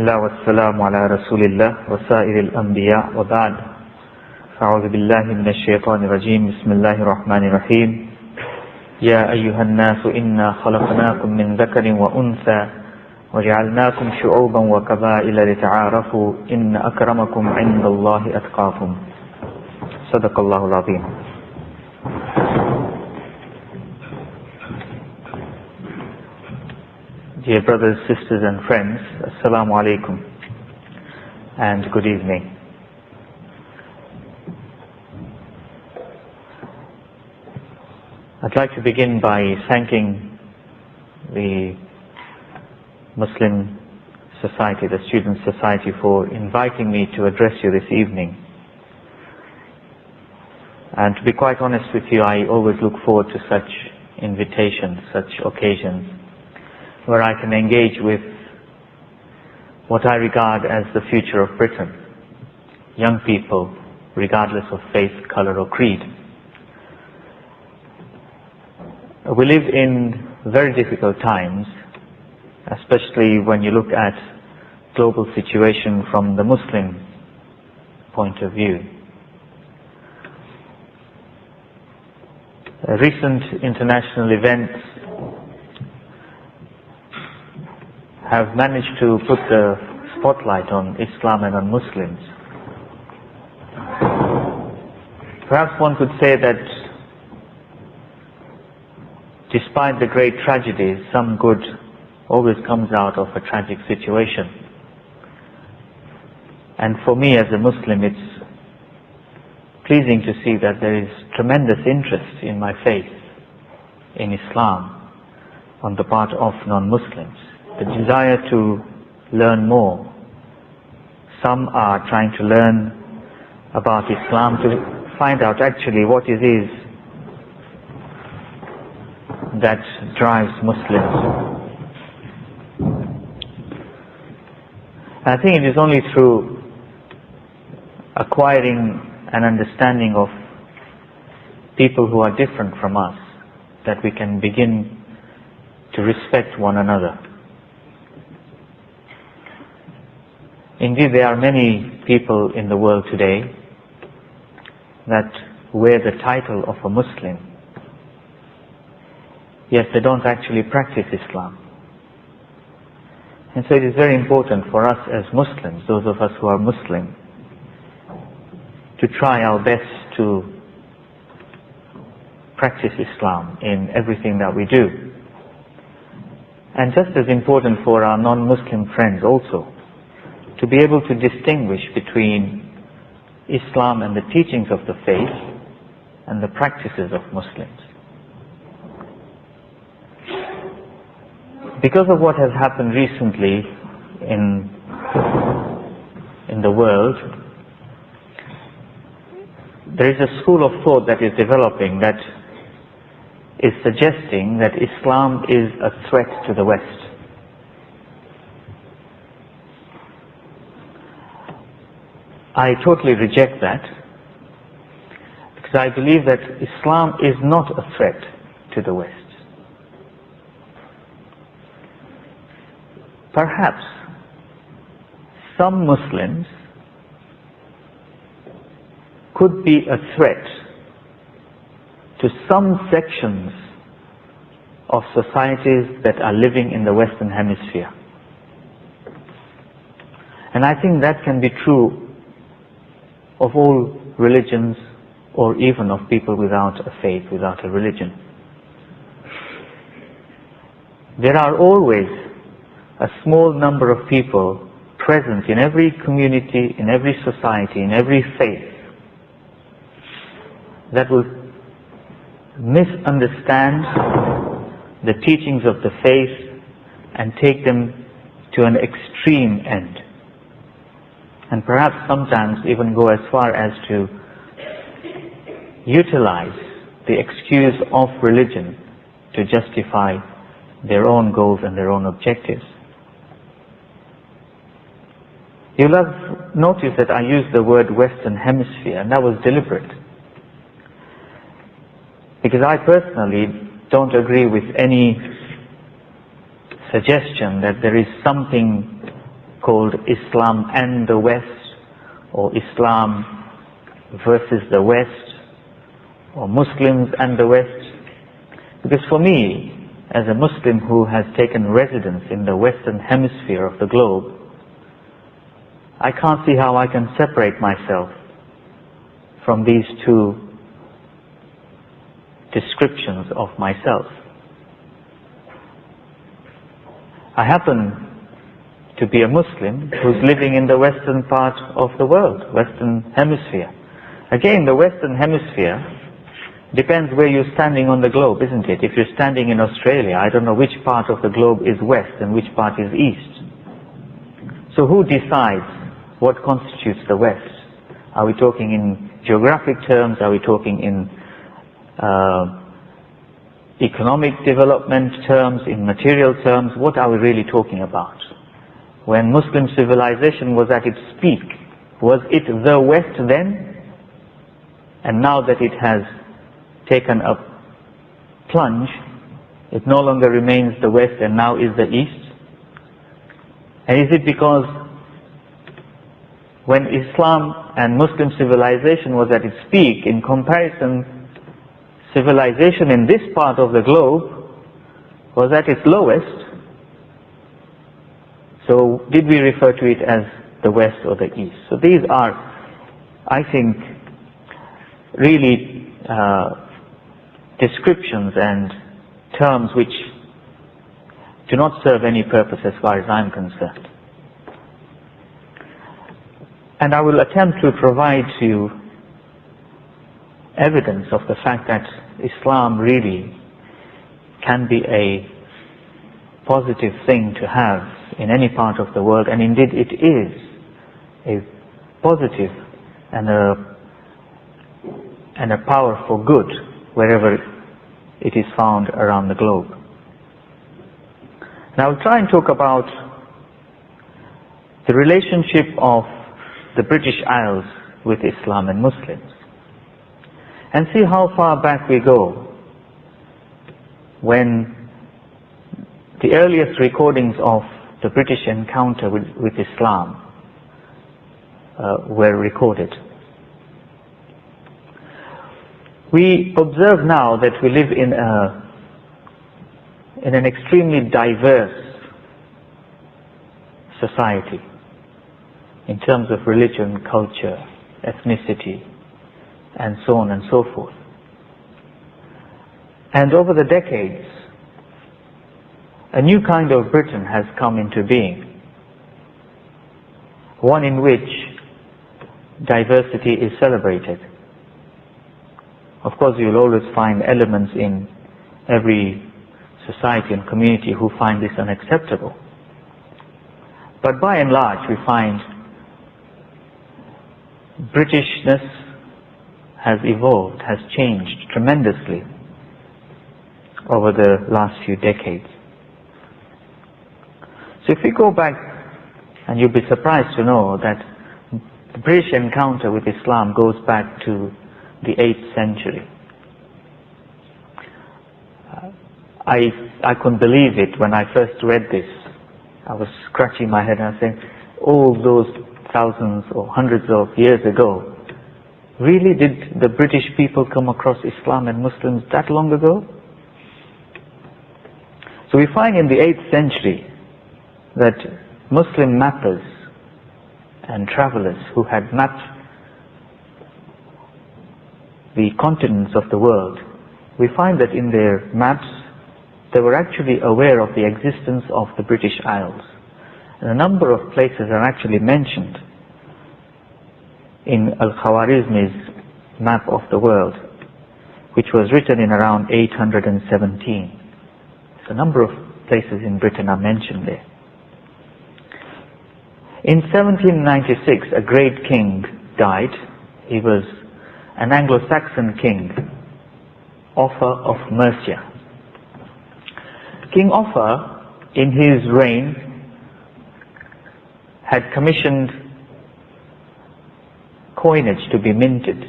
الله والسلام على رسول الله وسائر الأنبياء وبعد أعوذ بالله من الشيطان الرجيم بسم الله الرحمن الرحيم يا أيها الناس إنا خلقناكم من ذكر وأنثى وجعلناكم شعوبا وقبائل لتعارفوا إن أكرمكم عند الله أتقاكم صدق الله العظيم. Dear brothers, sisters and friends, Assalamu alaikum and good evening. I'd like to begin by thanking the Muslim Society, the Student Society, for inviting me to address you this evening. And to be quite honest with you, I always look forward to such invitations, such occasions, where I can engage with what I regard as the future of Britain, young people, regardless of faith, color or creed. We live in very difficult times, especially when you look at global situation from the Muslim point of view. Recent international events have managed to put the spotlight on Islam and on Muslims. Perhaps one could say that despite the great tragedies, some good always comes out of a tragic situation. And for me as a Muslim, it's pleasing to see that there is tremendous interest in my faith, in Islam, on the part of non-Muslims. The desire to learn more. Some are trying to learn about Islam to find out actually what it is that drives Muslims. I think it is only through acquiring an understanding of people who are different from us that we can begin to respect one another. Indeed, there are many people in the world today that wear the title of a Muslim, yet they don't actually practice Islam. And so it is very important for us as Muslims, those of us who are Muslim, to try our best to practice Islam in everything that we do. And just as important for our non-Muslim friends also, to be able to distinguish between Islam and the teachings of the faith and the practices of Muslims. Because of what has happened recently in the world, there is a school of thought that is developing that is suggesting that Islam is a threat to the West. I totally reject that, because I believe that Islam is not a threat to the West. Perhaps some Muslims could be a threat to some sections of societies that are living in the Western Hemisphere. And I think that can be true of all religions, or even of people without a faith, without a religion. There are always a small number of people present in every community, in every society, in every faith, that will misunderstand the teachings of the faith and take them to an extreme end. And perhaps sometimes even go as far as to utilize the excuse of religion to justify their own goals and their own objectives. You'll have noticed that I used the word Western Hemisphere, and that was deliberate. Because I personally don't agree with any suggestion that there is something called Islam and the West, or Islam versus the West, or Muslims and the West. Because for me, as a Muslim who has taken residence in the Western hemisphere of the globe, I can't see how I can separate myself from these two descriptions of myself. I happen to be a Muslim who's living in the western part of the world, Western hemisphere. Again, the Western hemisphere depends where you're standing on the globe, isn't it? If you're standing in Australia, I don't know which part of the globe is west and which part is east. So who decides what constitutes the West? Are we talking in geographic terms? Are we talking in economic development terms, in material terms? What are we really talking about? When Muslim civilization was at its peak, was it the West then? And now that it has taken a plunge, it no longer remains the West and now is the East? And is it because when Islam and Muslim civilization was at its peak, in comparison, civilization in this part of the globe was at its lowest? So did we refer to it as the West or the East? So these are, I think, really descriptions and terms which do not serve any purpose as far as I'm concerned. And I will attempt to provide to you evidence of the fact that Islam really can be a positive thing to have in any part of the world, and indeed it is a positive and a power for good wherever it is found around the globe. Now I'll try and talk about the relationship of the British Isles with Islam and Muslims, and see how far back we go when the earliest recordings of the British encounter with Islam were recorded. We observe now that we live in an extremely diverse society in terms of religion, culture, ethnicity, and so on and so forth. And over the decades, a new kind of Britain has come into being, one in which diversity is celebrated. Of course, you'll always find elements in every society and community who find this unacceptable. But by and large, we find Britishness has evolved, has changed tremendously over the last few decades. So if we go back, and you'll be surprised to know that the British encounter with Islam goes back to the 8th century. I couldn't believe it when I first read this. I was scratching my head and I was saying, all those thousands or hundreds of years ago, really did the British people come across Islam and Muslims that long ago? So we find in the 8th century that Muslim mappers and travelers who had mapped the continents of the world, we find that in their maps they were actually aware of the existence of the British Isles. And a number of places are actually mentioned in Al-Khwarizmi's map of the world, which was written in around 817. So a number of places in Britain are mentioned there. In 1796, a great king died. He was an Anglo-Saxon king, Offa of Mercia. King Offa, in his reign, had commissioned coinage to be minted.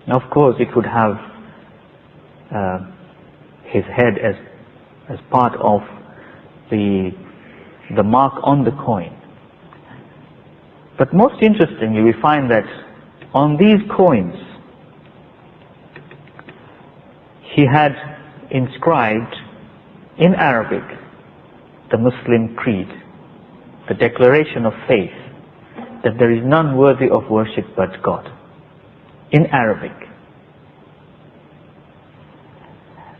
Now, of course, it would have his head as part of the the mark on the coin. But most interestingly, we find that on these coins, he had inscribed in Arabic the Muslim creed, the declaration of faith, that there is none worthy of worship but God, in Arabic.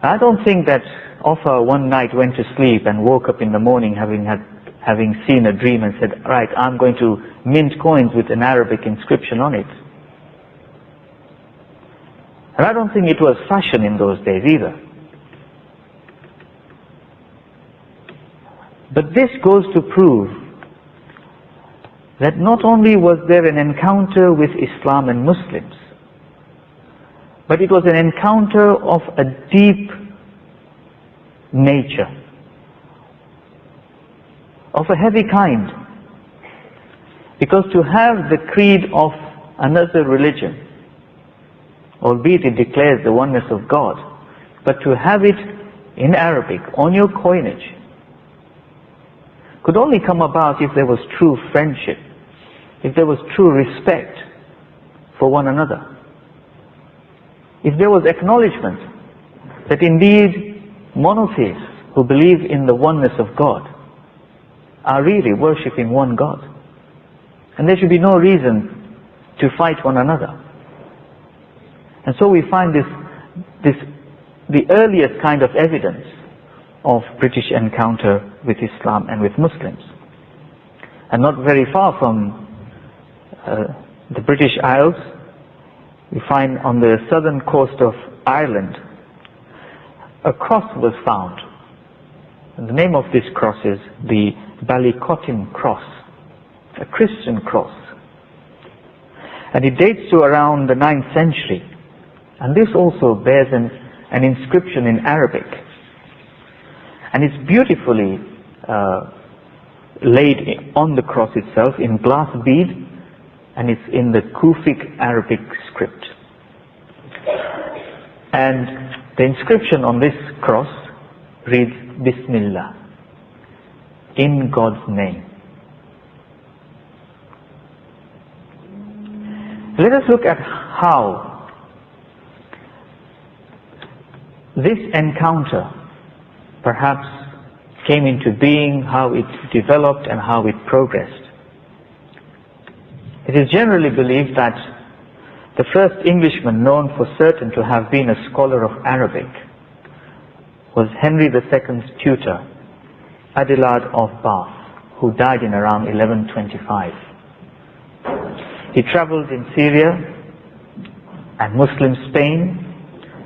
I don't think that Offa one night went to sleep and woke up in the morning having seen a dream and said, right, I'm going to mint coins with an Arabic inscription on it. And I don't think it was fashion in those days either. But this goes to prove that not only was there an encounter with Islam and Muslims, but it was an encounter of a deep nature, of a heavy kind. Because to have the creed of another religion, albeit it declares the oneness of God, but to have it in Arabic on your coinage could only come about if there was true friendship, if there was true respect for one another, if there was acknowledgement that indeed monotheists who believe in the oneness of God are really worshipping one God, and there should be no reason to fight one another. And so we find the earliest kind of evidence of British encounter with Islam and with Muslims. And not very far from the British Isles, we find on the southern coast of Ireland, a cross was found. And the name of this cross is the Lecutre cross, a Christian cross. And it dates to around the 9th century. And this also bears an inscription in Arabic. And it's beautifully laid on the cross itself in glass bead, and it's in the Kufic Arabic script. And the inscription on this cross reads, Bismillah, in God's name. Let us look at how this encounter perhaps came into being, how it developed and how it progressed. It is generally believed that the first Englishman known for certain to have been a scholar of Arabic was Henry II's tutor, Adelard of Bath, who died in around 1125. He traveled in Syria and Muslim Spain,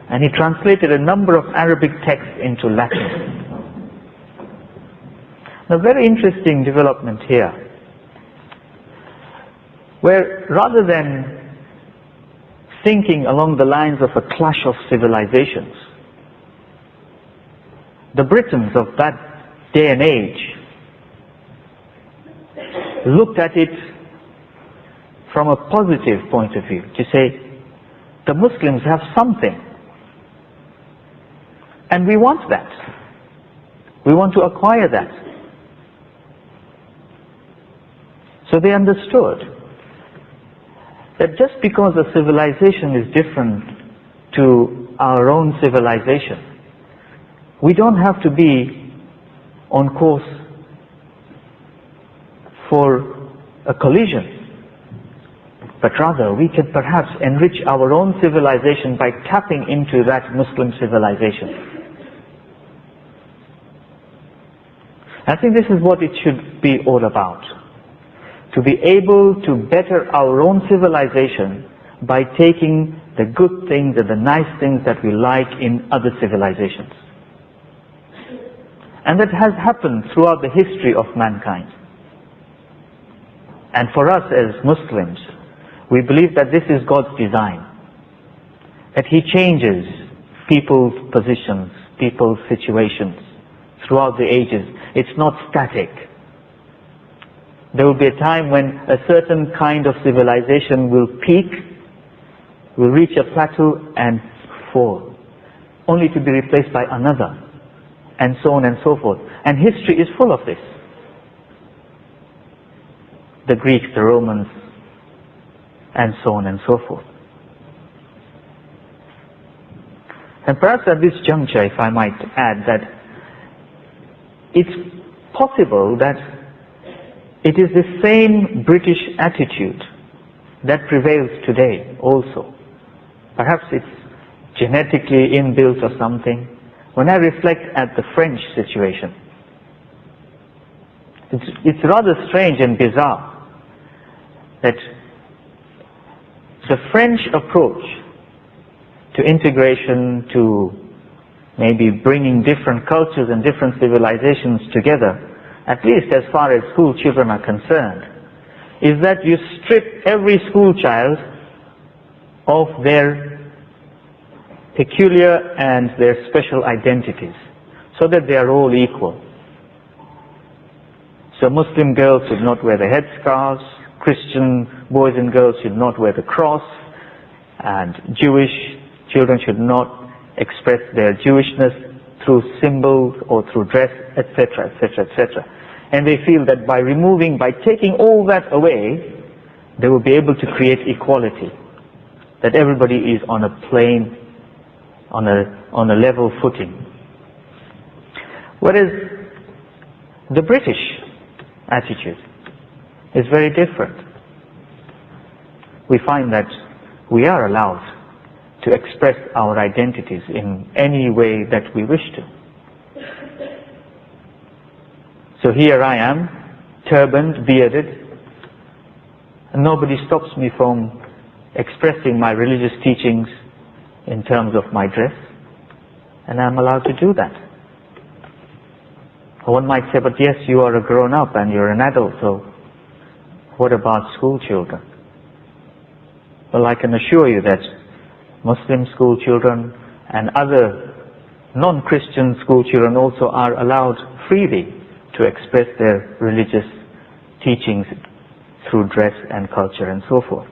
and he translated a number of Arabic texts into Latin. Now, very interesting development here, where rather than thinking along the lines of a clash of civilizations, the Britons of that day and age looked at it from a positive point of view, to say, the Muslims have something, and we want that. We want to acquire that. So they understood that just because a civilization is different to our own civilization, we don't have to be on course for a collision, but rather we can perhaps enrich our own civilization by tapping into that Muslim civilization. I think this is what it should be all about. To be able to better our own civilization by taking the good things and the nice things that we like in other civilizations. And that has happened throughout the history of mankind. And for us as Muslims, we believe that this is God's design. That He changes people's positions, people's situations throughout the ages. It's not static. There will be a time when a certain kind of civilization will peak, will reach a plateau and fall, only to be replaced by another, and so on and so forth. And history is full of this. the Greeks, the Romans, and so on and so forth. And perhaps at this juncture, if I might add, that it's possible that it is the same British attitude that prevails today also. Perhaps it's genetically inbuilt or something. When I reflect at the French situation, it's rather strange and bizarre that the French approach to integration, to maybe bringing different cultures and different civilizations together, at least as far as school children are concerned, is that you strip every school child of their peculiar and their special identities, so that they are all equal. So Muslim girls should not wear the headscarves, Christian boys and girls should not wear the cross, and Jewish children should not express their Jewishness through symbols or through dress, etc., etc., etc. And they feel that by taking all that away, they will be able to create equality, that everybody is on a plane, on a level footing. Whereas the British attitude is very different. We find that we are allowed to express our identities in any way that we wish to. So here I am, turbaned, bearded, and nobody stops me from expressing my religious teachings in terms of my dress, and I'm allowed to do that. One might say, but yes, you are a grown-up and you're an adult, so what about school children? Well, I can assure you that Muslim school children and other non-Christian school children also are allowed freely to express their religious teachings through dress and culture and so forth.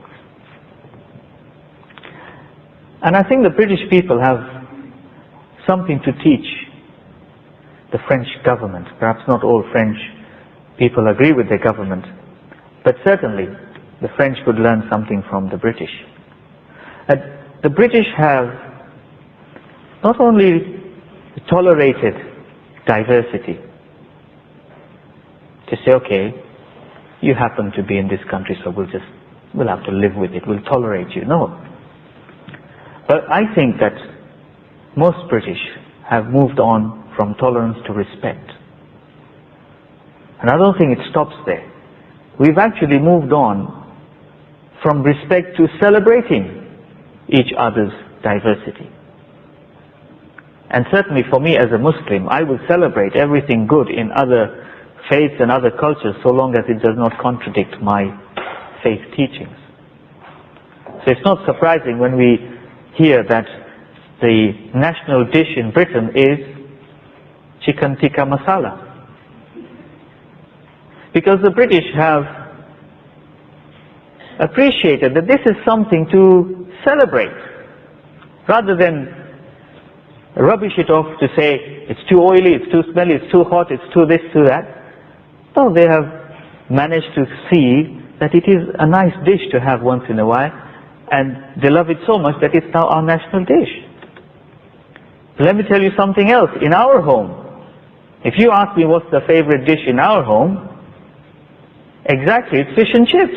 And I think the British people have something to teach the French government. Perhaps not all French people agree with the government, but certainly the French could learn something from the British. The British have not only tolerated diversity, to say, okay, you happen to be in this country, so we'll have to live with it, we'll tolerate you. No. But I think that most British have moved on from tolerance to respect. And I don't think it stops there. We've actually moved on from respect to celebrating each other's diversity. And certainly for me as a Muslim, I will celebrate everything good in other faiths and other cultures so long as it does not contradict my faith teachings. So it's not surprising when we hear that the national dish in Britain is chicken tikka masala. Because the British have appreciated that this is something to celebrate, rather than rubbish it off to say it's too oily, it's too smelly, it's too hot, it's too this, too that. No, they have managed to see that it is a nice dish to have once in a while, and they love it so much that it's now our national dish. Let me tell you something else. In our home, if you ask me what's the favorite dish in our home, exactly, it's fish and chips.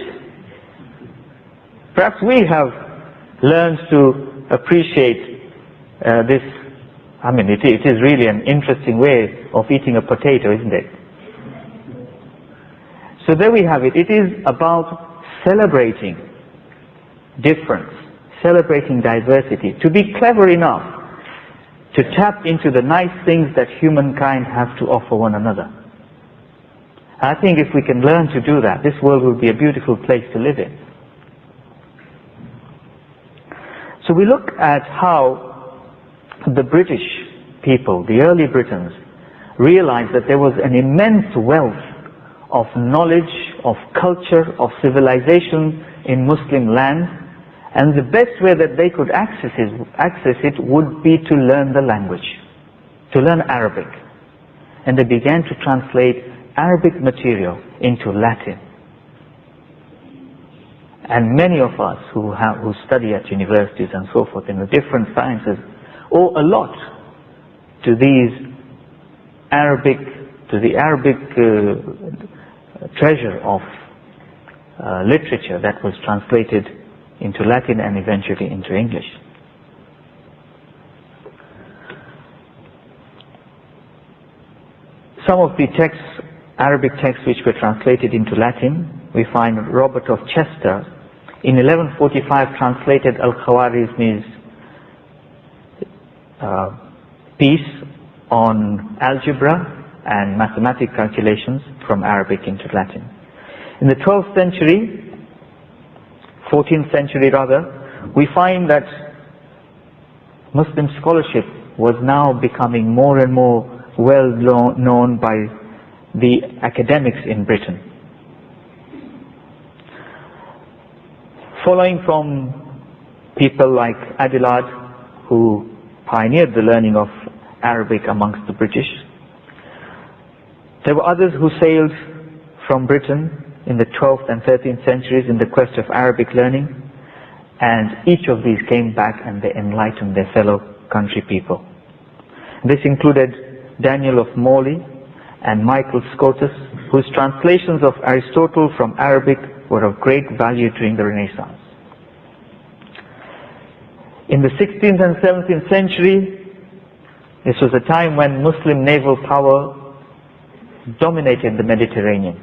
Perhaps we have learned to appreciate this. I mean, it is really an interesting way of eating a potato, isn't it? So there we have it. It is about celebrating difference, celebrating diversity, to be clever enough to tap into the nice things that humankind have to offer one another. I think if we can learn to do that, this world will be a beautiful place to live in. So we look at how the British people, the early Britons, realized that there was an immense wealth of knowledge, of culture, of civilization in Muslim lands, and the best way that they could access it would be to learn the language, to learn Arabic. And they began to translate Arabic material into Latin. And many of us who study at universities and so forth in the different sciences owe a lot to the Arabic treasure of literature that was translated into Latin and eventually into English. Some of the texts, Arabic texts which were translated into Latin, we find Robert of Chester in 1145 translated Al-Khwarizmi's piece on algebra and mathematical calculations from Arabic into Latin. In the 12th century, 14th century rather, we find that Muslim scholarship was now becoming more and more well known by the academics in Britain. Following from people like Abelard, who pioneered the learning of Arabic amongst the British, there were others who sailed from Britain in the 12th and 13th centuries in the quest of Arabic learning, and each of these came back and they enlightened their fellow country people. This included Daniel of Morley and Michael Scotus, whose translations of Aristotle from Arabic were of great value during the Renaissance. In the 16th and 17th century, this was a time when Muslim naval power dominated the Mediterranean.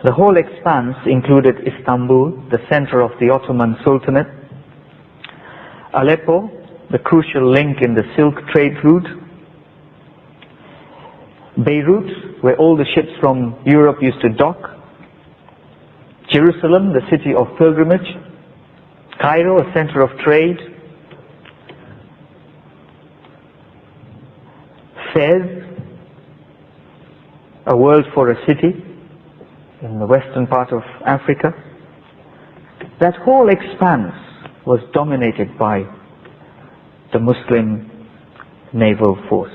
The whole expanse included Istanbul, the center of the Ottoman Sultanate, Aleppo, the crucial link in the Silk trade route, Beirut, where all the ships from Europe used to dock, Jerusalem, the city of pilgrimage, Cairo, a center of trade, Fez, a world for a city in the western part of Africa. That whole expanse was dominated by the Muslim naval force.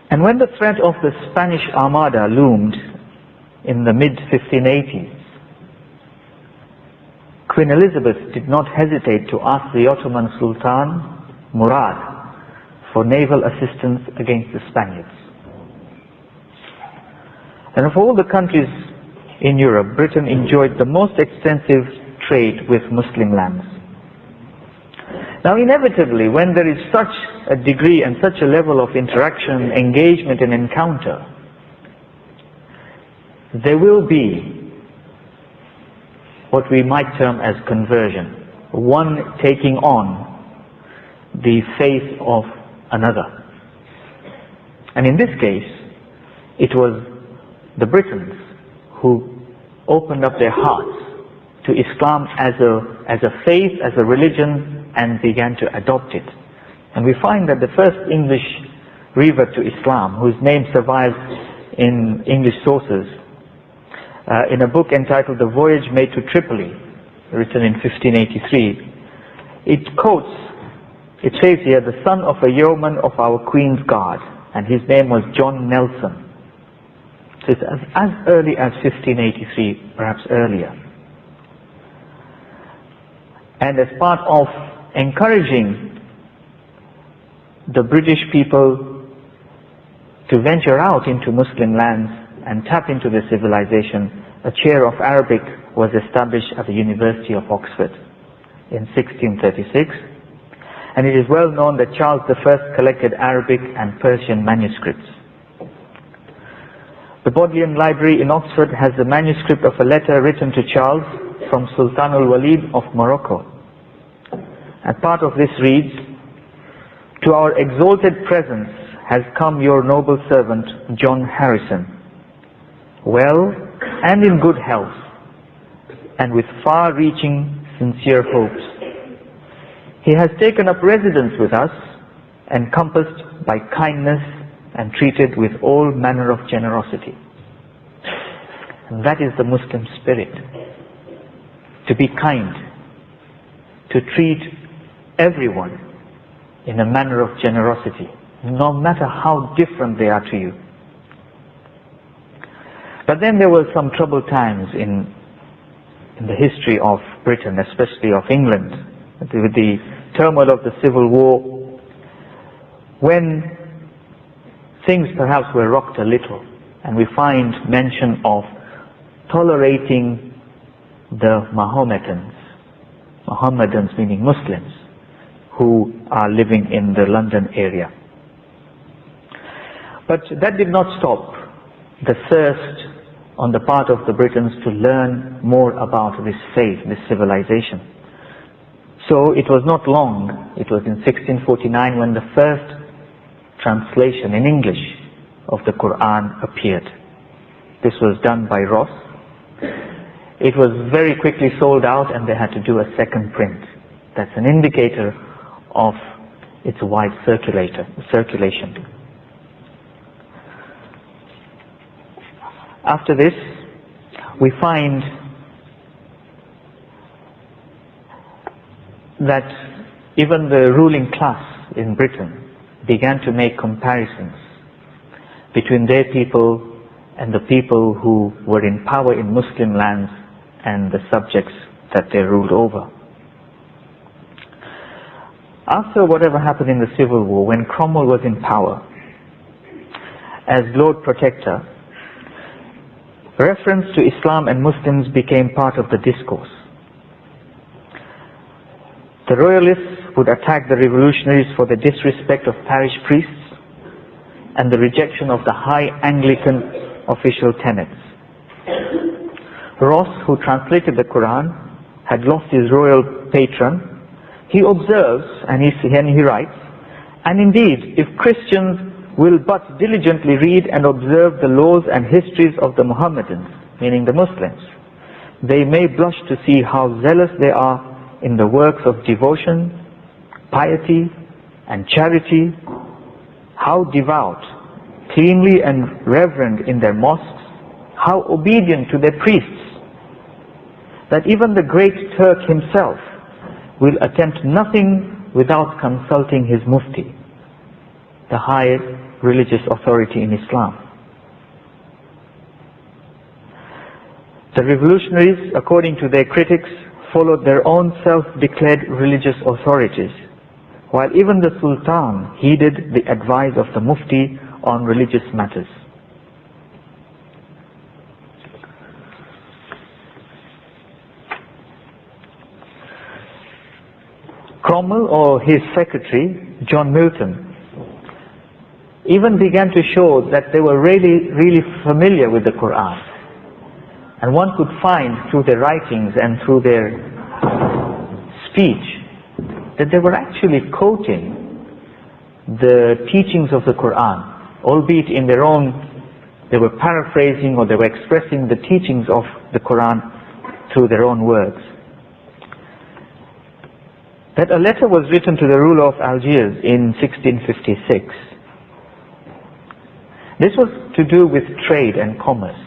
And when the threat of the Spanish Armada loomed in the mid-1580s, Queen Elizabeth did not hesitate to ask the Ottoman Sultan, Murad, for naval assistance against the Spaniards. And of all the countries in Europe, Britain enjoyed the most extensive trade with Muslim lands. Now inevitably, when there is such a degree and such a level of interaction, engagement and encounter, there will be what we might term as conversion, one taking on the faith of another. And in this case, it was the Britons who opened up their hearts to Islam as a faith, as a religion, and began to adopt it. And we find that the first English revert to Islam, whose name survives in English sources, in a book entitled The Voyage Made to Tripoli, written in 1583, it says here, the son of a yeoman of our Queen's Guard, and his name was John Nelson. So it's as early as 1583, perhaps earlier. And as part of encouraging the British people to venture out into Muslim lands and tap into the civilization, a chair of Arabic was established at the University of Oxford in 1636. And it is well known that Charles I collected Arabic and Persian manuscripts. The Bodleian Library in Oxford has a manuscript of a letter written to Charles from Sultan al-Walid of Morocco. And part of this reads, "To our exalted presence has come your noble servant, John Harrison, well and in good health, and with far-reaching, sincere hopes. He has taken up residence with us, encompassed by kindness and treated with all manner of generosity." And that is the Muslim spirit. To be kind, to treat everyone in a manner of generosity, no matter how different they are to you. But then there were some troubled times in the history of Britain, especially of England, with the turmoil of the Civil War, when things perhaps were rocked a little, and we find mention of tolerating the Mohammedans meaning Muslims, who are living in the London area. But that did not stop the thirst on the part of the Britons to learn more about this faith, this civilization. So it was not long, it was in 1649 when the first translation in English of the Quran appeared. This was done by Ross. It was very quickly sold out and they had to do a second print. That's an indicator of its wide circulation. After this, we find that even the ruling class in Britain began to make comparisons between their people and the people who were in power in Muslim lands and the subjects that they ruled over. After whatever happened in the Civil War, when Cromwell was in power, as Lord Protector, reference to Islam and Muslims became part of the discourse. The royalists would attack the revolutionaries for the disrespect of parish priests and the rejection of the high Anglican official tenets. Ross, who translated the Quran, had lost his royal patron. He observes, and he writes, and indeed, if Christians will but diligently read and observe the laws and histories of the Mohammedans, meaning the Muslims, they may blush to see how zealous they are in the works of devotion, piety, and charity, how devout, cleanly and reverent in their mosques, how obedient to their priests, that even the great Turk himself will attempt nothing without consulting his mufti, the highest religious authority in Islam. The revolutionaries, according to their critics, followed their own self-declared religious authorities, while even the Sultan heeded the advice of the mufti on religious matters. Cromwell, or his secretary, John Milton, even began to show that they were really familiar with the Quran. And one could find through their writings and through their speech that they were actually quoting the teachings of the Quran, albeit in their own, they were paraphrasing or they were expressing the teachings of the Quran through their own words. That a letter was written to the ruler of Algiers in 1656. This was to do with trade and commerce.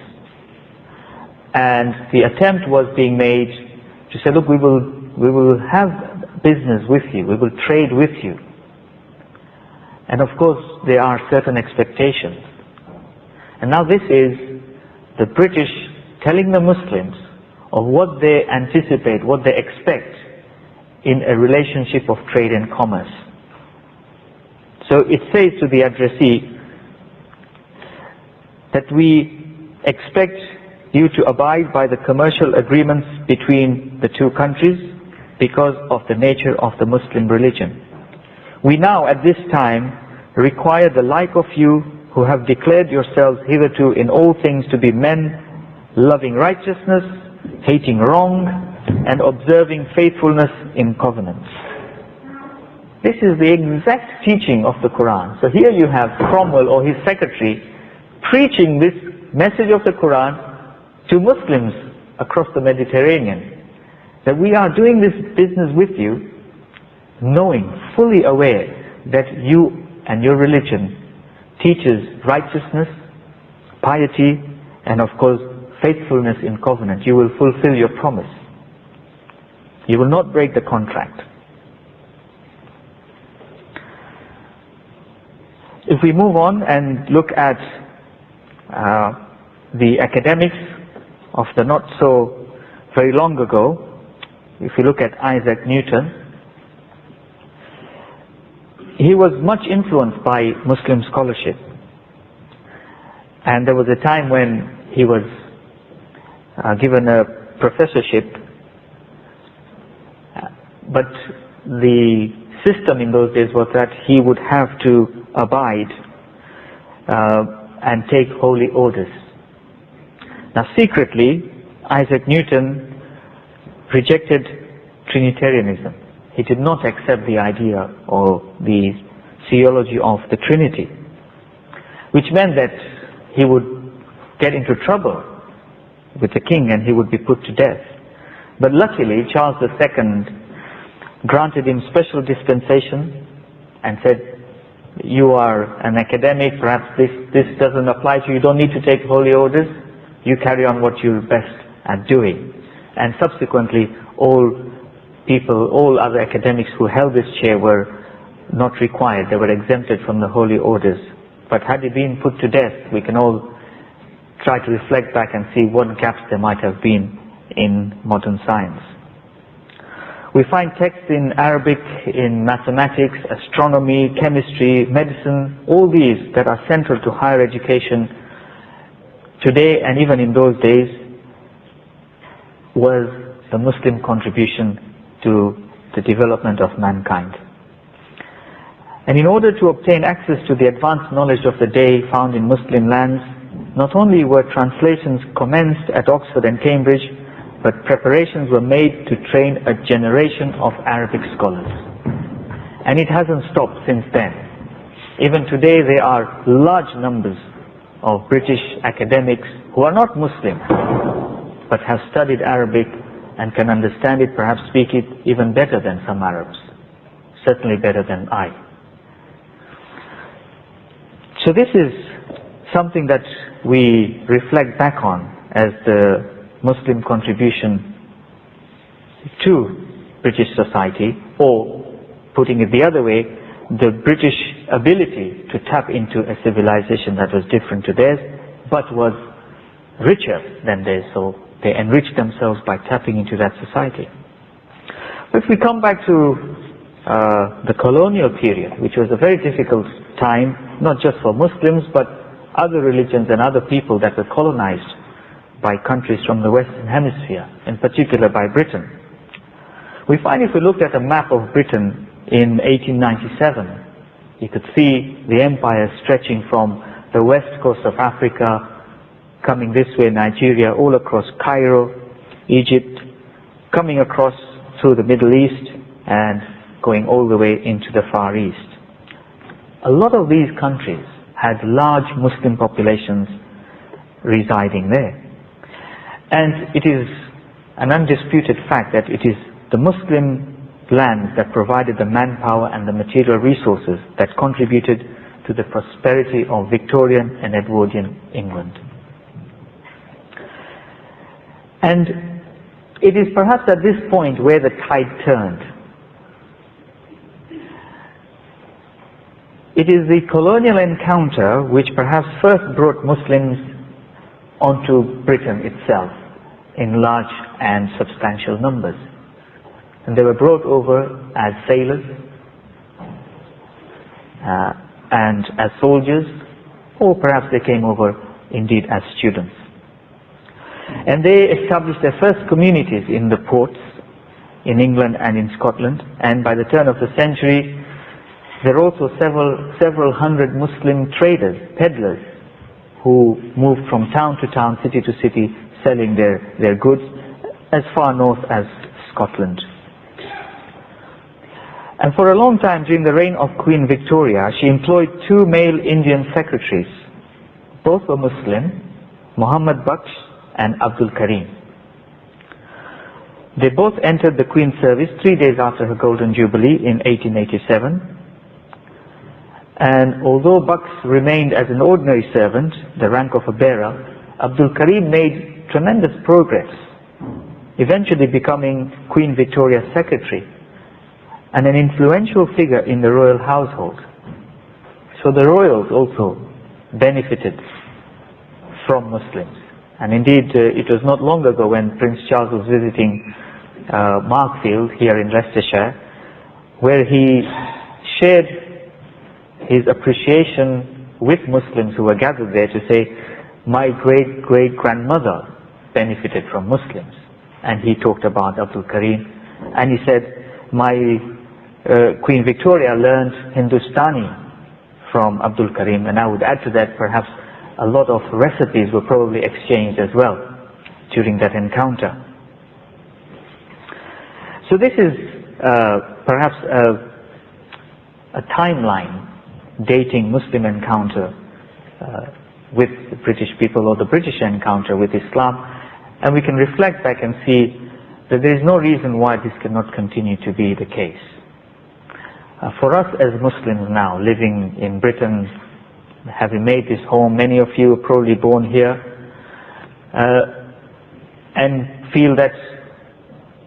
And the attempt was being made to say, look, we will have business with you, we will trade with you. And of course, there are certain expectations. And now this is the British telling the Muslims of what they anticipate, what they expect in a relationship of trade and commerce. So it says to the addressee that we expect you to abide by the commercial agreements between the two countries because of the nature of the Muslim religion. We now at this time require the like of you who have declared yourselves hitherto in all things to be men loving righteousness, hating wrong, and observing faithfulness in covenants. This is the exact teaching of the Quran. So here you have Cromwell or his secretary preaching this message of the Quran to Muslims across the Mediterranean, that we are doing this business with you, knowing, fully aware that you and your religion teaches righteousness, piety, and of course faithfulness in covenant. You will fulfill your promise. You will not break the contract. If we move on and look at the academics of the not so very long ago, if you look at Isaac Newton, he was much influenced by Muslim scholarship. And there was a time when he was given a professorship, but the system in those days was that he would have to abide and take holy orders. Now secretly, Isaac Newton rejected Trinitarianism. He did not accept the idea or the theology of the Trinity, which meant that he would get into trouble with the king and he would be put to death. But luckily, Charles II granted him special dispensation and said, you are an academic, perhaps this doesn't apply to you, you don't need to take holy orders, you carry on what you're best at doing. And subsequently, all other academics who held this chair were not required, they were exempted from the holy orders. But had he been put to death, we can all try to reflect back and see what gaps there might have been in modern science. We find texts in Arabic, in mathematics, astronomy, chemistry, medicine, all these that are central to higher education today and even in those days was the Muslim contribution to the development of mankind. And in order to obtain access to the advanced knowledge of the day found in Muslim lands, not only were translations commenced at Oxford and Cambridge, but preparations were made to train a generation of Arabic scholars. And it hasn't stopped since then. Even today there are large numbers of British academics who are not Muslim, but have studied Arabic and can understand it, perhaps speak it even better than some Arabs. Certainly better than I. So this is something that we reflect back on as the Muslim contribution to British society, or putting it the other way, the British ability to tap into a civilization that was different to theirs, but was richer than theirs, so they enriched themselves by tapping into that society. But if we come back to the colonial period, which was a very difficult time, not just for Muslims, but other religions and other people that were colonized by countries from the Western Hemisphere, in particular by Britain. We find, if we looked at a map of Britain in 1897, you could see the empire stretching from the west coast of Africa, coming this way, Nigeria, all across Cairo, Egypt, coming across through the Middle East, and going all the way into the Far East. A lot of these countries had large Muslim populations residing there. And it is an undisputed fact that it is the Muslim lands that provided the manpower and the material resources that contributed to the prosperity of Victorian and Edwardian England. And it is perhaps at this point where the tide turned. It is the colonial encounter which perhaps first brought Muslims onto Britain itself in large and substantial numbers. And they were brought over as sailors and as soldiers, or perhaps they came over indeed as students. And they established their first communities in the ports in England and in Scotland, and by the turn of the century there were also several hundred Muslim traders, peddlers, who moved from town to town, city to city, selling their goods as far north as Scotland. And for a long time during the reign of Queen Victoria, she employed two male Indian secretaries. Both were Muslim, Muhammad Baksh and Abdul Karim. They both entered the Queen's service 3 days after her Golden Jubilee in 1887. And although Baksh remained as an ordinary servant, the rank of a bearer, Abdul Karim made tremendous progress, eventually becoming Queen Victoria's secretary and an influential figure in the royal household. So the royals also benefited from Muslims. And indeed, it was not long ago when Prince Charles was visiting Markfield here in Leicestershire, where he shared his appreciation with Muslims who were gathered there to say, my great-great-grandmother benefited from Muslims. And he talked about Abdul Karim. And he said, my Queen Victoria learned Hindustani from Abdul Karim. And I would add to that, perhaps a lot of recipes were probably exchanged as well during that encounter. So this is perhaps a timeline dating Muslim encounter with the British people, or the British encounter with Islam, and we can reflect back and see that there is no reason why this cannot continue to be the case. For us as Muslims now, living in Britain, having made this home, many of you are probably born here, and feel that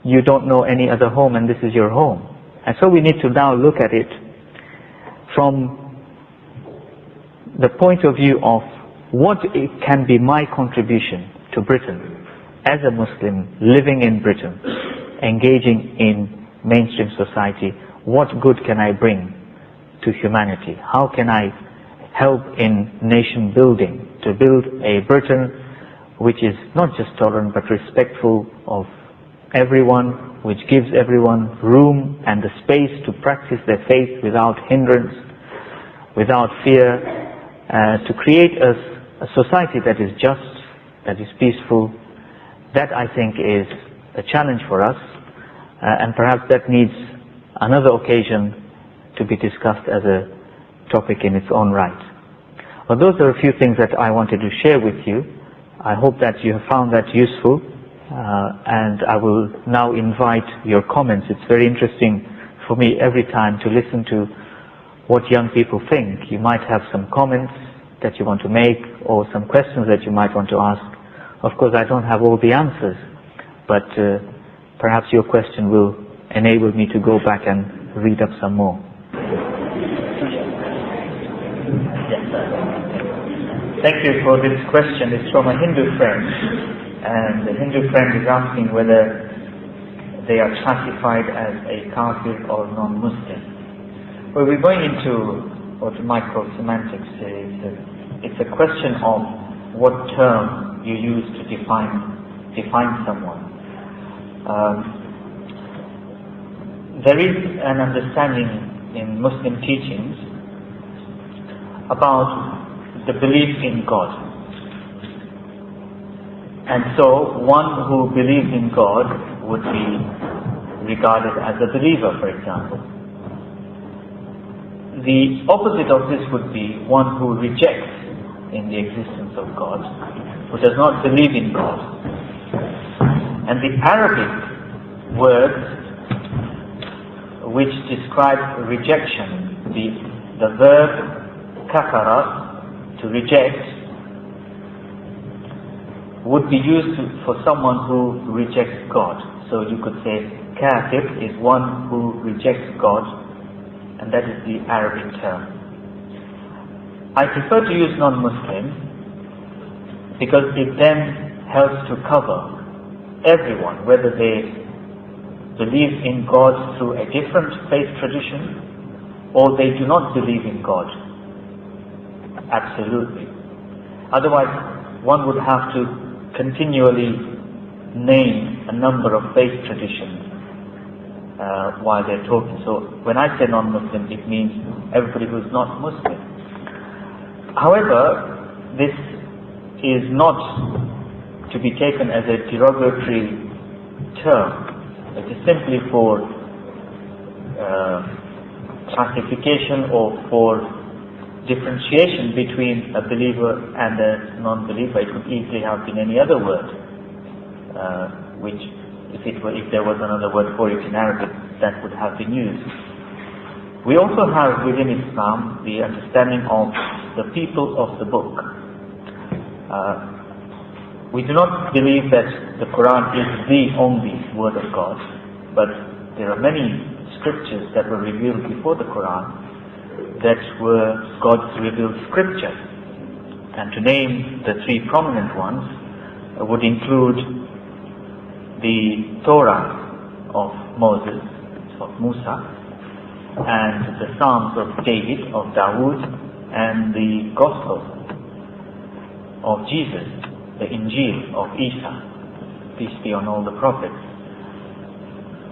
you don't know any other home and this is your home. And so we need to now look at it from the point of view of what it can be my contribution to Britain as a Muslim living in Britain, engaging in mainstream society. What good can I bring to humanity? How can I help in nation building, to build a Britain which is not just tolerant but respectful of everyone, which gives everyone room and the space to practice their faith without hindrance, without fear, to create a society that is just, that is peaceful. That, I think, is a challenge for us, and perhaps that needs another occasion to be discussed as a topic in its own right. Well, those are a few things that I wanted to share with you. I hope that you have found that useful, and I will now invite your comments. It's very interesting for me every time to listen to what young people think. You might have some comments that you want to make, or some questions that you might want to ask. Of course, I don't have all the answers, but perhaps your question will enable me to go back and read up some more. Thank you for this question. It's from a Hindu friend, and the Hindu friend is asking whether they are classified as a kafir or non-Muslim. Well, we're going into what micro-semantics is. It's a question of what term you use to define someone. There is an understanding in Muslim teachings about the belief in God. And so one who believes in God would be regarded as a believer, for example. The opposite of this would be one who rejects in the existence of God, who does not believe in God. And the Arabic words which describe rejection, the verb kafara, to reject, would be used for someone who rejects God. So you could say kafir is one who rejects God, and that is the Arabic term. I prefer to use non-Muslim because it then helps to cover everyone, whether they believe in God through a different faith tradition or they do not believe in God. Absolutely. Otherwise, one would have to continually name a number of faith traditions while they're talking. So when I say non-Muslim, it means everybody who's not Muslim. However, this is not to be taken as a derogatory term. It is simply for classification or for differentiation between a believer and a non-believer. It could easily have been any other word, which if there was another word for it in Arabic, that would have been used. We also have within Islam the understanding of the people of the book. We do not believe that the Quran is the only word of God, but there are many scriptures that were revealed before the Quran that were God's revealed scripture. And to name the three prominent ones, would include the Torah of Moses, of Musa, and the Psalms of David, of Dawood, and the Gospel of Jesus, the Injil of Isa, peace be on all the prophets.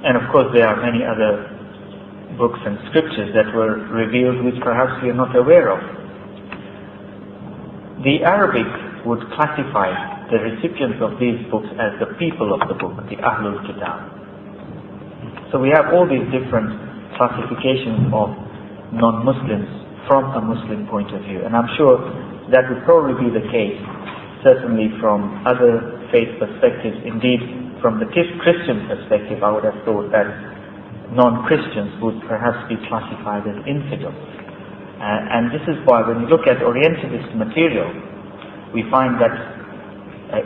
And of course there are many other books and scriptures that were revealed which perhaps we are not aware of. The Arabic would classify the recipients of these books as the people of the book, the Ahlul Kitab. So we have all these different classifications of non-Muslims from a Muslim point of view, and I'm sure that would probably be the case, certainly from other faith perspectives. Indeed, from the Christian perspective, I would have thought that non-Christians would perhaps be classified as infidels. And this is why when you look at Orientalist material, we find that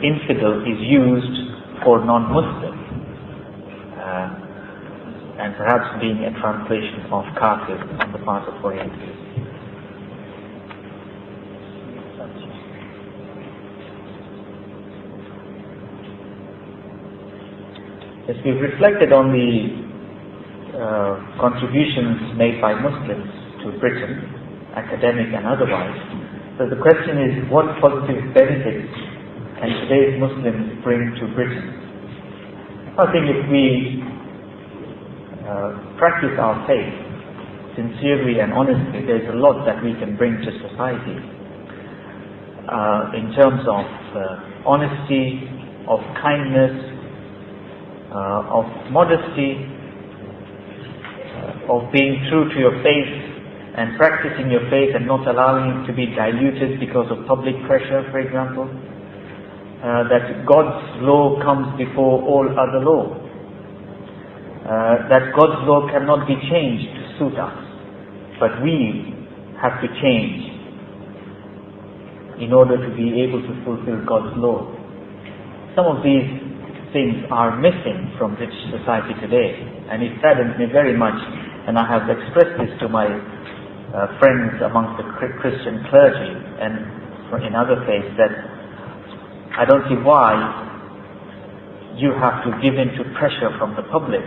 infidel is used for non-Muslim, and perhaps being a translation of kafir on the part of Orientalists. As we've reflected on the contributions made by Muslims to Britain, academic and otherwise, so the question is, what positive benefits can today's Muslims bring to Britain? I think if we practice our faith sincerely and honestly, there's a lot that we can bring to society in terms of honesty, of kindness, of modesty, of being true to your faith and practicing your faith and not allowing it to be diluted because of public pressure, for example. That God's law comes before all other law. That God's law cannot be changed to suit us, but we have to change in order to be able to fulfill God's law. Some of these things are missing from British society today, and it saddens me very much, and I have expressed this to my friends amongst the Christian clergy and in other faiths, that I don't see why you have to give in to pressure from the public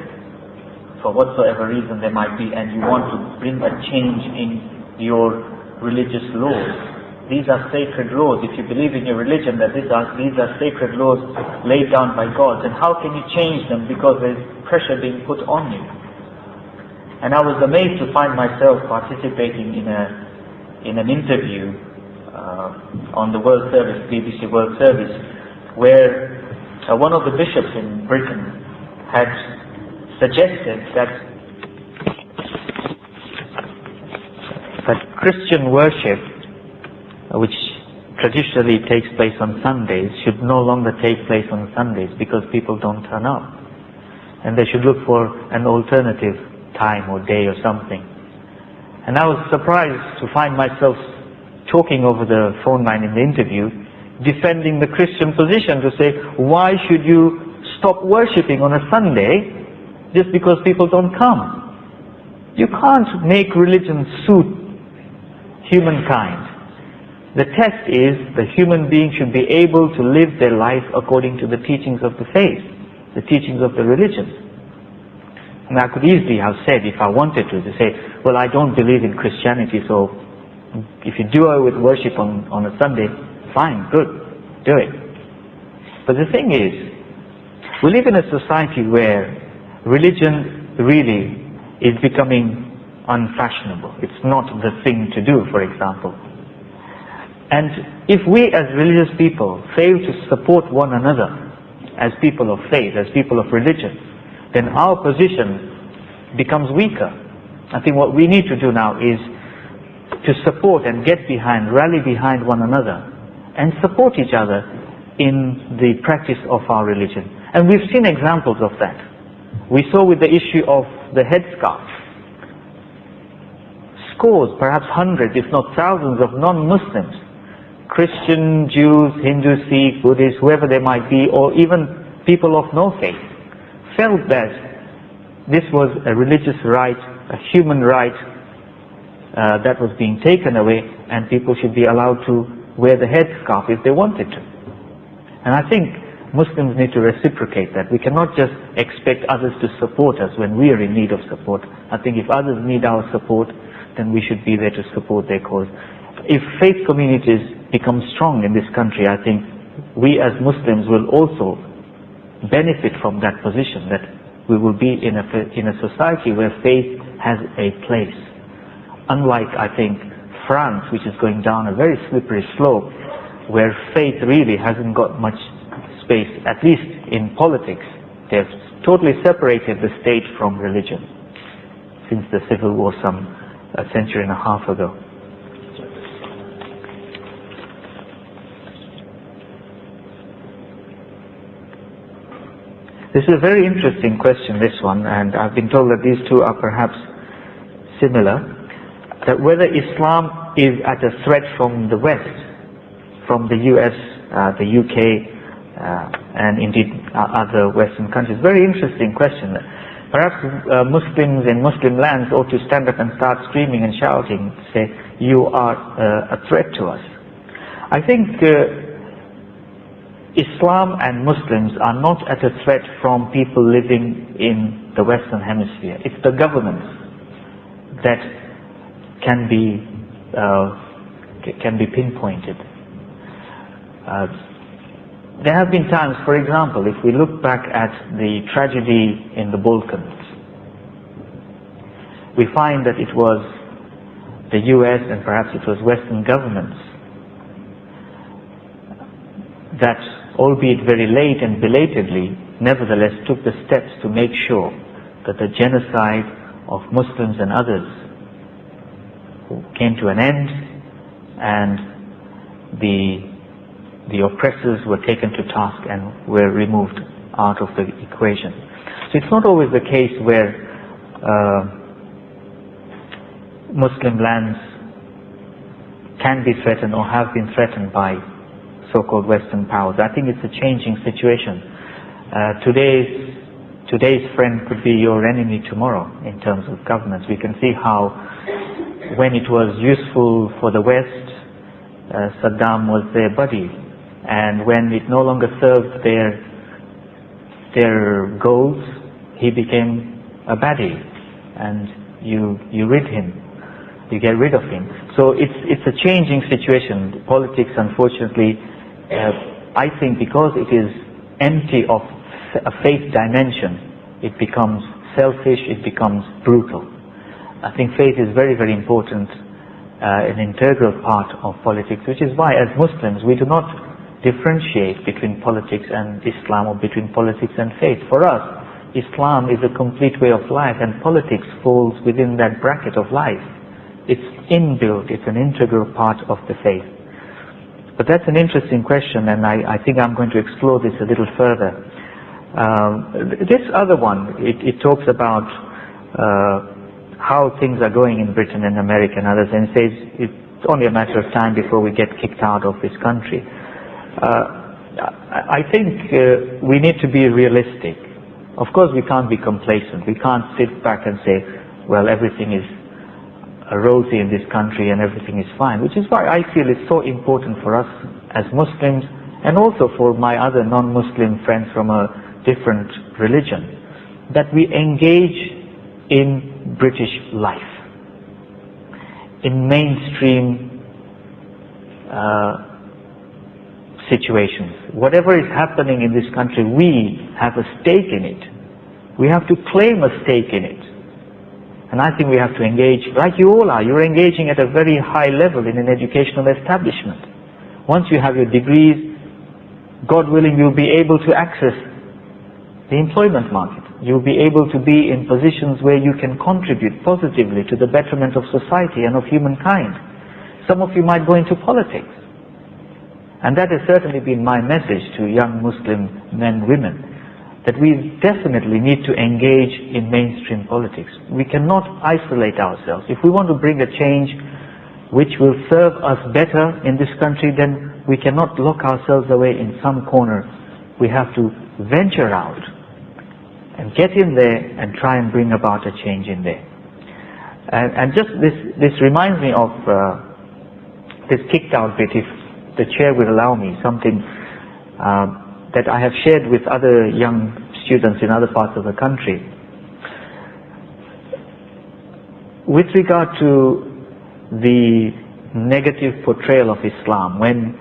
for whatsoever reason there might be, and you want to bring a change in your religious laws. These are sacred laws. If you believe in your religion that these are sacred laws laid down by God, then how can you change them because there's pressure being put on you? And I was amazed to find myself participating in an interview on the World Service, BBC World Service, where one of the bishops in Britain had suggested that Christian worship, which traditionally takes place on Sundays, should no longer take place on Sundays because people don't turn up. And they should look for an alternative time or day or something. And I was surprised to find myself talking over the phone line in the interview, defending the Christian position, to say, why should you stop worshipping on a Sunday just because people don't come? You can't make religion suit humankind. The test is the human being should be able to live their life according to the teachings of the faith, the teachings of the religion. And I could easily have said, if I wanted to say, well, I don't believe in Christianity, so if you do away with worship on a Sunday, fine, good, do it. But the thing is, we live in a society where religion really is becoming unfashionable. It's not the thing to do, for example. And if we as religious people fail to support one another as people of faith, as people of religion, then our position becomes weaker. I think what we need to do now is to support and get behind, rally behind one another and support each other in the practice of our religion. And we've seen examples of that. We saw with the issue of the headscarf. Scores, perhaps hundreds, if not thousands of non-Muslims, Christian, Jews, Hindu, Sikh, Buddhists, whoever they might be, or even people of no faith, felt that this was a religious right, a human right that was being taken away, and people should be allowed to wear the headscarf if they wanted to. And I think Muslims need to reciprocate that. We cannot just expect others to support us when we are in need of support. I think if others need our support, then we should be there to support their cause. If faith communities become strong in this country, I think we as Muslims will also benefit from that position, that we will be in a society where faith has a place. Unlike, I think, France, which is going down a very slippery slope, where faith really hasn't got much space, at least in politics. They've totally separated the state from religion since the civil war a century and a half ago. This is a very interesting question, this one, and I've been told that these two are perhaps similar, that whether Islam is at a threat from the West, from the US, the UK, and indeed other Western countries. Very interesting question. Perhaps Muslims in Muslim lands ought to stand up and start screaming and shouting, say, you are a threat to us. I think Islam and Muslims are not at a threat from people living in the Western Hemisphere. It's the governments that can be pinpointed. There have been times, for example, if we look back at the tragedy in the Balkans, we find that it was the US and perhaps it was Western governments that, albeit very late and belatedly, nevertheless took the steps to make sure that the genocide of Muslims and others came to an end, and the oppressors were taken to task and were removed out of the equation. So it's not always the case where Muslim lands can be threatened or have been threatened by so-called Western powers. I think it's a changing situation. Today's friend could be your enemy tomorrow in terms of governments. We can see how when it was useful for the West, Saddam was their buddy, and when it no longer served their goals, he became a baddie, and you get rid of him. So it's a changing situation. Politics, unfortunately, I think because it is empty of a faith dimension, it becomes selfish, it becomes brutal. I think faith is very, very important, an integral part of politics, which is why as Muslims we do not differentiate between politics and Islam or between politics and faith. For us, Islam is a complete way of life, and politics falls within that bracket of life. It's inbuilt, it's an integral part of the faith. But that's an interesting question, and I think I'm going to explore this a little further. This other one, it talks about how things are going in Britain and America and others, and it says it's only a matter of time before we get kicked out of this country. I think we need to be realistic. Of course we can't be complacent. We can't sit back and say, well, everything is rosy in this country and everything is fine, which is why I feel it's so important for us as Muslims, and also for my other non-Muslim friends from a different religion, that we engage in British life, in mainstream situations. Whatever is happening in this country, we have a stake in it. We have to claim a stake in it. And I think we have to engage, like you all are. You're engaging at a very high level in an educational establishment. Once you have your degrees, God willing, you'll be able to access the employment market. You'll be able to be in positions where you can contribute positively to the betterment of society and of humankind. Some of you might go into politics. And that has certainly been my message to young Muslim men, women, that we definitely need to engage in mainstream politics. We cannot isolate ourselves. If we want to bring a change which will serve us better in this country, then we cannot lock ourselves away in some corner. We have to venture out and get in there and try and bring about a change in there. And just this reminds me of this kicked out bit, if the chair will allow me, something that I have shared with other young students in other parts of the country. With regard to the negative portrayal of Islam, when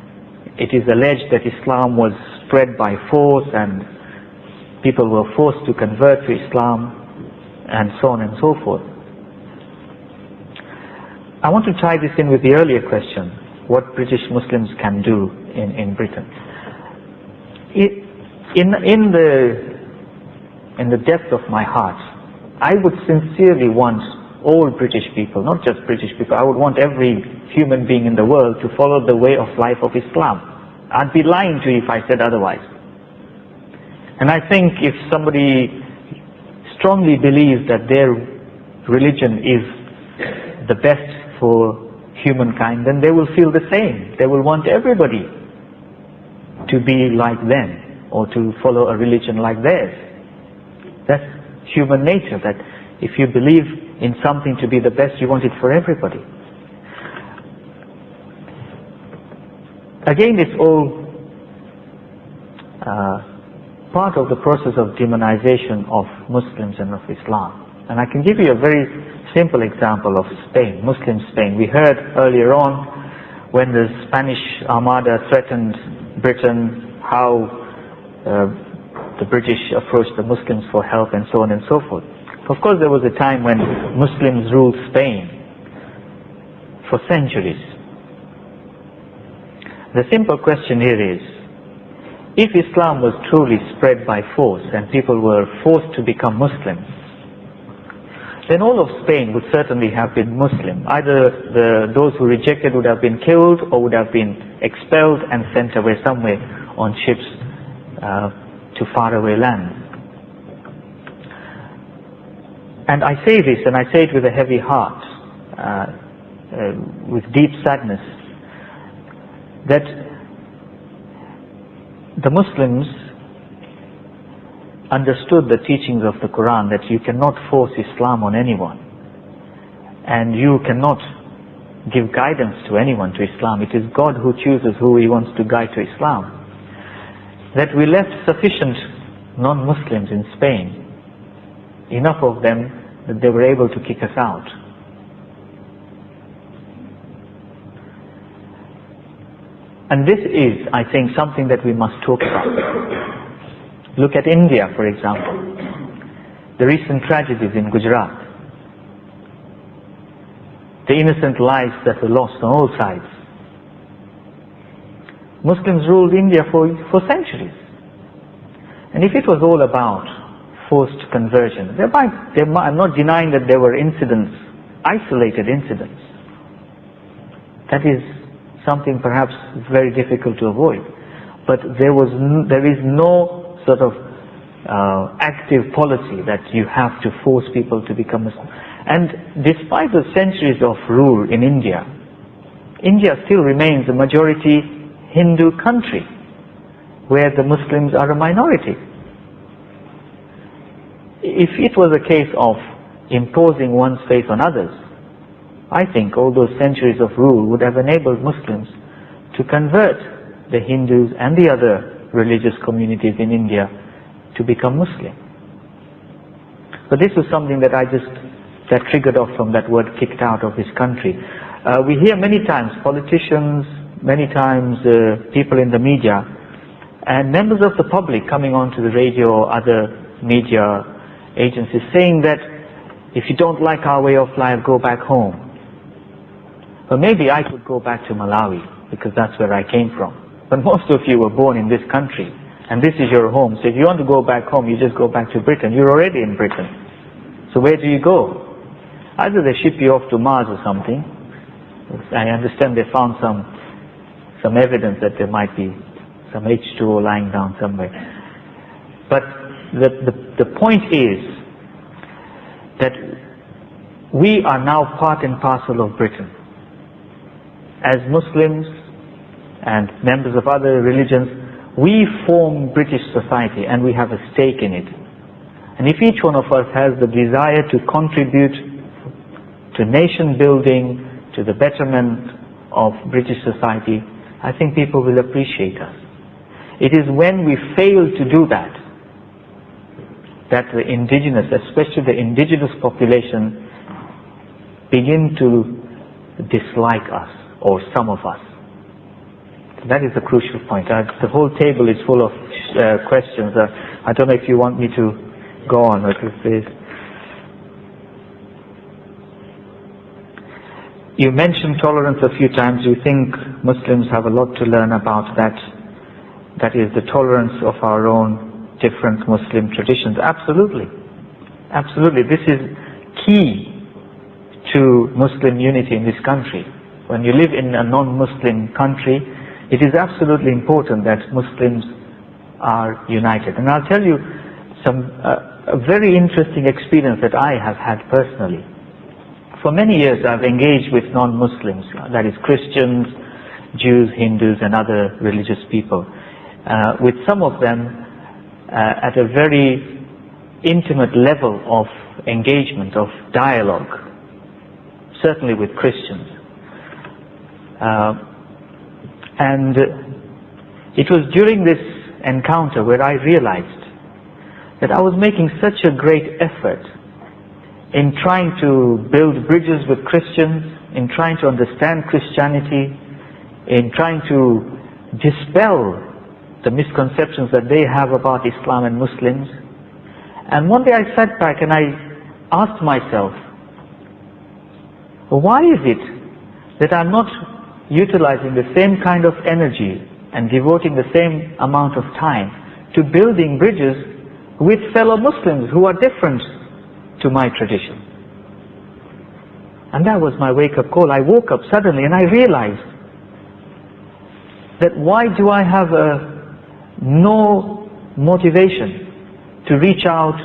it is alleged that Islam was spread by force and people were forced to convert to Islam and so on and so forth. I want to tie this in with the earlier question, what British Muslims can do in Britain. In the depth of my heart, I would sincerely want all British people, not just British people, I would want every human being in the world to follow the way of life of Islam. I'd be lying to you if I said otherwise. And I think if somebody strongly believes that their religion is the best for humankind, then they will feel the same. They will want everybody to be like them or to follow a religion like theirs. That's human nature, that if you believe in something to be the best, you want it for everybody. Again, it's all part of the process of demonization of Muslims and of Islam. And I can give you a very simple example of Spain, Muslim Spain. We heard earlier on when the Spanish Armada threatened Britain, how the British approached the Muslims for help and so on and so forth. Of course, there was a time when Muslims ruled Spain for centuries. The simple question here is, if Islam was truly spread by force and people were forced to become Muslims, then all of Spain would certainly have been Muslim. Either those who rejected would have been killed or would have been expelled and sent away somewhere on ships to faraway lands. And I say this, and I say it with a heavy heart, with deep sadness, that the Muslims understood the teachings of the Quran, that you cannot force Islam on anyone, and you cannot give guidance to anyone to Islam. It is God who chooses who He wants to guide to Islam. That we left sufficient non-Muslims in Spain, enough of them that they were able to kick us out. And this is, I think, something that we must talk about. Look at India, for example. The recent tragedies in Gujarat. The innocent lives that were lost on all sides. Muslims ruled India for centuries. And if it was all about forced conversion, I'm not denying that there were incidents, isolated incidents. That is something perhaps very difficult to avoid. But there is no sort of active policy that you have to force people to become Muslim. And despite the centuries of rule in India, India still remains a majority Hindu country where the Muslims are a minority. If it was a case of imposing one's faith on others, I think all those centuries of rule would have enabled Muslims to convert the Hindus and the other religious communities in India to become Muslim. But this was something that that triggered off from that word kicked out of his country. We hear many times politicians, many times people in the media, and members of the public coming onto the radio or other media agencies saying that if you don't like our way of life, go back home. But maybe I could go back to Malawi because that's where I came from. But most of you were born in this country and this is your home. So if you want to go back home, you just go back to Britain. You're already in Britain. So where do you go? Either they ship you off to Mars or something. I understand they found some evidence that there might be some H2O lying down somewhere. But the point is that we are now part and parcel of Britain. As Muslims and members of other religions, we form British society and we have a stake in it. And if each one of us has the desire to contribute to nation building, to the betterment of British society, I think people will appreciate us. It is when we fail to do that, that the indigenous, especially the indigenous population, begin to dislike us, or some of us. That is the crucial point. The whole table is full of questions. I don't know if you want me to go on with this. You mentioned tolerance a few times. You think Muslims have a lot to learn about that. That is the tolerance of our own different Muslim traditions. Absolutely. Absolutely. This is key to Muslim unity in this country. When you live in a non-Muslim country, it is absolutely important that Muslims are united. And I'll tell you a very interesting experience that I have had personally. For many years I've engaged with non-Muslims, that is Christians, Jews, Hindus and other religious people. With some of them at a very intimate level of engagement, of dialogue, certainly with Christians. And it was during this encounter where I realized that I was making such a great effort in trying to build bridges with Christians, in trying to understand Christianity, in trying to dispel the misconceptions that they have about Islam and Muslims. And one day I sat back and I asked myself, why is it that I'm not utilizing the same kind of energy and devoting the same amount of time to building bridges with fellow Muslims who are different to my tradition? And that was my wake-up call. I woke up suddenly and I realized that why do I have no motivation to reach out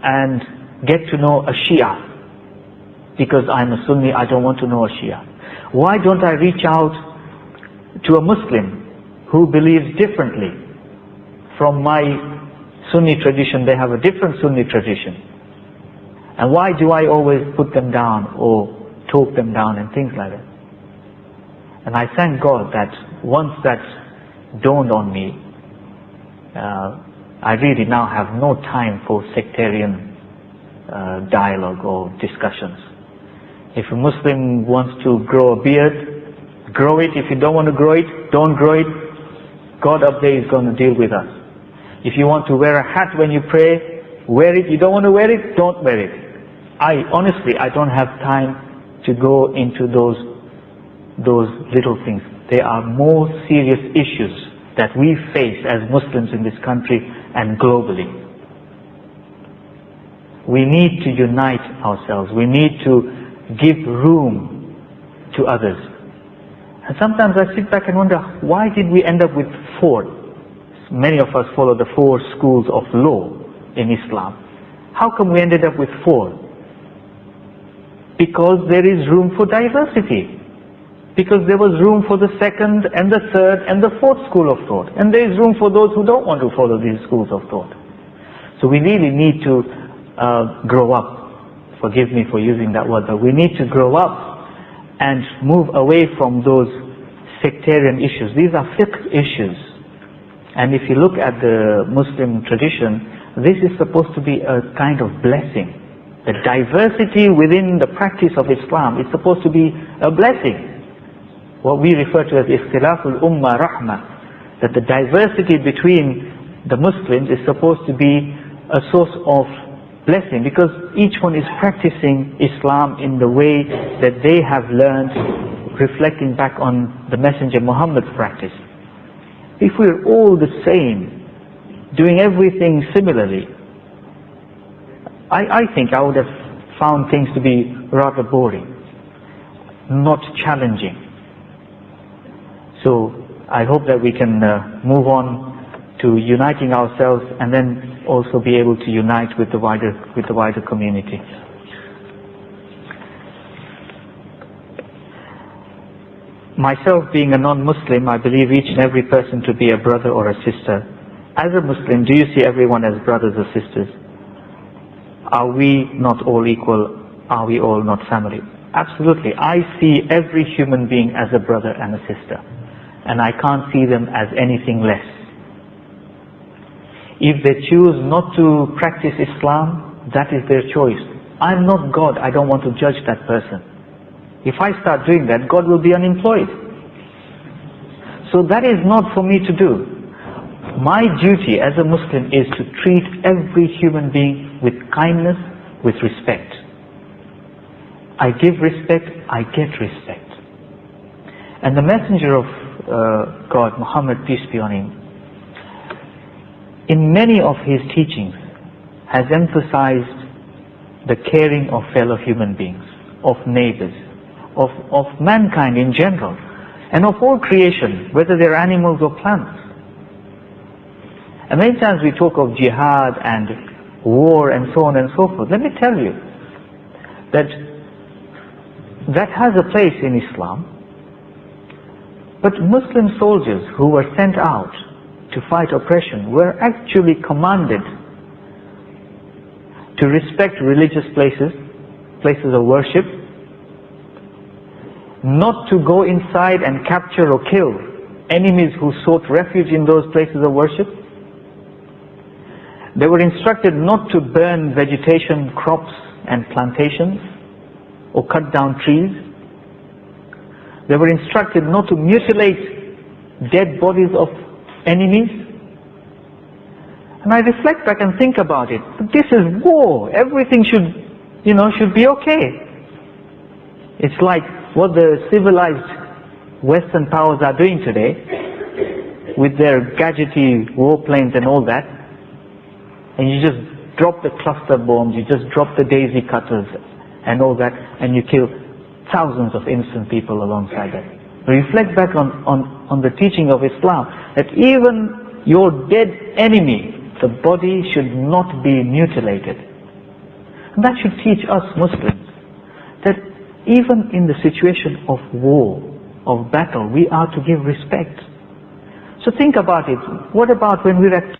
and get to know a Shia? Because I'm a Sunni, I don't want to know a Shia. Why don't I reach out to a Muslim who believes differently from my Sunni tradition? They have a different Sunni tradition. And why do I always put them down or talk them down and things like that? And I thank God that once that dawned on me, I really now have no time for sectarian dialogue or discussions. If a Muslim wants to grow a beard, grow it. If you don't want to grow it, don't grow it. God up there is going to deal with us. If you want to wear a hat when you pray, wear it. You don't want to wear it, don't wear it. Honestly, I don't have time to go into those little things. There are more serious issues that we face as Muslims in this country and globally. We need to unite ourselves. We need to give room to others. And sometimes I sit back and wonder, why did we end up with 4? Many of us follow the 4 schools of law in Islam. How come we ended up with 4? Because there is room for diversity. Because there was room for the 2nd and the 3rd and the 4th school of thought. And there is room for those who don't want to follow these schools of thought. So we really need to grow up. Forgive me for using that word, but we need to grow up and move away from those sectarian issues. These are fiqh issues. And if you look at the Muslim tradition, this is supposed to be a kind of blessing. The diversity within the practice of Islam is supposed to be a blessing. What we refer to as ikhtilaful ummah rahmah, that the diversity between the Muslims is supposed to be a source of blessing, because each one is practicing Islam in the way that they have learned, reflecting back on the Messenger Muhammad's practice. If we're all the same, doing everything similarly, I think I would have found things to be rather boring, not challenging. So I hope that we can move on to uniting ourselves and then also be able to unite with the wider community. Myself being a non-Muslim, I believe each and every person to be a brother or a sister. As a Muslim, do you see everyone as brothers or sisters? Are we not all equal? Are we all not family? Absolutely. I see every human being as a brother and a sister. And I can't see them as anything less. If they choose not to practice Islam, that is their choice. I'm not God, I don't want to judge that person. If I start doing that, God will be unemployed. So that is not for me to do. My duty as a Muslim is to treat every human being with kindness, with respect. I give respect, I get respect. And the Messenger of God, Muhammad, peace be on him, in many of his teachings has emphasized the caring of fellow human beings, of neighbors, of mankind in general, and of all creation, whether they're animals or plants. And many times we talk of jihad and war and so on and so forth. Let me tell you that that has a place in Islam, but Muslim soldiers who were sent out to fight oppression were actually commanded to respect religious places, places of worship, not to go inside and capture or kill enemies who sought refuge in those places of worship. They were instructed not to burn vegetation, crops and plantations, or cut down trees. They were instructed not to mutilate dead bodies of enemies. And I reflect back and think about it. But this is war. Everything should be okay. It's like what the civilized Western powers are doing today with their gadgety warplanes and all that. And you just drop the cluster bombs, you just drop the daisy cutters and all that, and you kill thousands of innocent people alongside that. Reflect back on the teaching of Islam, that even your dead enemy, the body should not be mutilated. And that should teach us Muslims that even in the situation of war, of battle, we are to give respect. So think about it. What about when we're at